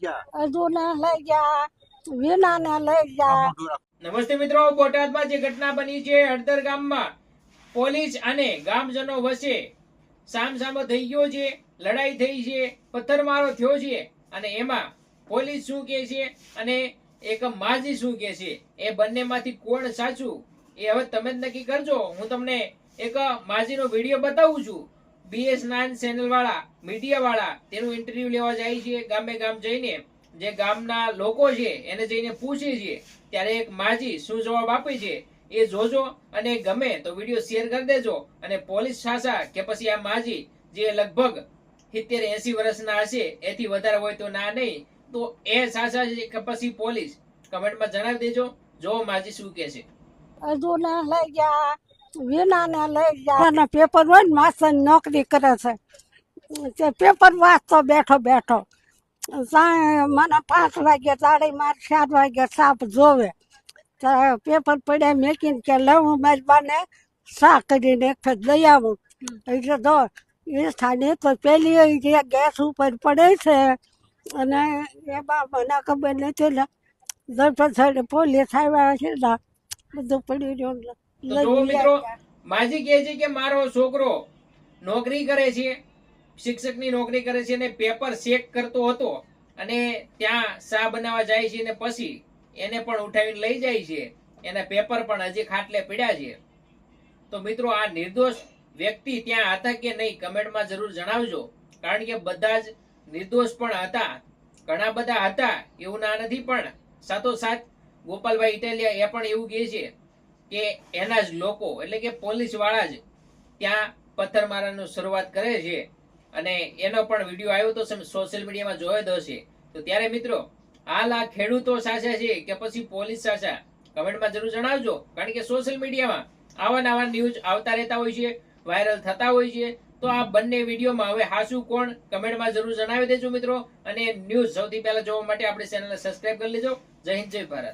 અર્જુને લઈ ગયા, વીણાને લઈ ગયા. નમસ્તે મિત્રો, બોટાદમાં જે ઘટના બની છે હળદર ગામમાં પોલીસ અને ગામજનો વચ્ચે સામસામો થઈ ગયો છે, લડાઈ થઈ છે, પથ્થરમારો થયો છે અને એમાં પોલીસ શું કહે છે અને એક માજી શું કહે છે, એ બંનેમાંથી કોણ સાચું એ હવે તમે જ નક્કી કરજો. હું તમને એક માજીનો વિડીયો બતાવું છું. BS9 ચેનલ વાળા, મીડિયા વાળા તેનું ઇન્ટરવ્યુ લેવા જાય છે, ગામે ગામ જઈને જે ગામના લોકો છે એને જઈને પૂછે છે, ત્યારે એક માજી શું જવાબ આપે છે એ જોજો અને ગમે તો વિડીયો શેર કરી દેજો. અને પોલીસ સાચા કે પછી આ માજી જે લગભગ 70-80 વર્ષના હશે, એથી વધારે હોય તો ના નહીં, તો એ સાચા છે કે પછી પોલીસ, કમેન્ટમાં જણાવી દેજો. જો માજી શું કહે છે. અર્જુને લઈ ગયા, વીણાને લઈ ગયા. અને પેપર હોય ને, માસ્ટર નોકરી કરે છે, તે પેપર વાંચતો બેઠો બેઠો. મને 5 વાગે દાડી મારે 4 વાગે સાપ જોવે. પેપર પડ્યા મેકીને કે લઉં મારી બાને શા કરીને એક ફેર લઈ આવું. એટલે તો એ સ્થાને તો પેલી જે ગેસ ઉપર પડે છે અને એમાં મને ખબર નથી ને ધરપકડ પોલીસ આવ્યા છે ને બધું પડી રહ્યું. તો જો મિત્રો, માજી કહે છે કે મારો છોકરો નોકરી કરે છે, શિક્ષકની નોકરી કરે છે અને પેપર ચેક કરતો હતો અને ત્યાં ચા બનાવવા જાય છે અને પછી એને પણ ઉઠાવીને લઈ જાય છે. એના પેપર પણ હજી ખાટલે પડ્યા છે. તો મિત્રો, આ નિર્દોષ વ્યક્તિ ત્યાં હતા કે નહીં કમેન્ટમાં જરૂર જણાવજો. કારણ કે બધા જ નિર્દોષ પણ હતા, ઘણા બધા હતા, એવું ના નથી. પણ સાથોસાથ ગોપાલભાઈ ઇટાલિયા એ પણ એવું કહે છે કે એના જ લોકો એટલે કે પોલીસ વાળા જ ત્યાં પથ્થરમારાની શરૂઆત કરે છે અને એનો પણ વિડીયો આવ્યો તો સોશિયલ મીડિયામાં જોયો જ હશે. તો ત્યારે મિત્રો, હાલ આ ખેડૂતો સાચા છે કે પછી પોલીસ સાચા, કમેન્ટમાં જરૂર જણાવજો. કારણ કે સોશિયલ મીડિયામાં આવા ન્યૂઝ આવતા રહેતા હોય છે, વાયરલ થતા હોય છે. તો આ બંને વિડીયોમાં હવે હાચું કોણ, કમેન્ટમાં જરૂર જણાવી દેજો મિત્રો. અને ન્યૂઝ સૌથી પહેલા જોવા માટે આપણી ચેનલને સબસ્ક્રાઇબ કરી લેજો. જય હિન્દ, જય ભારત.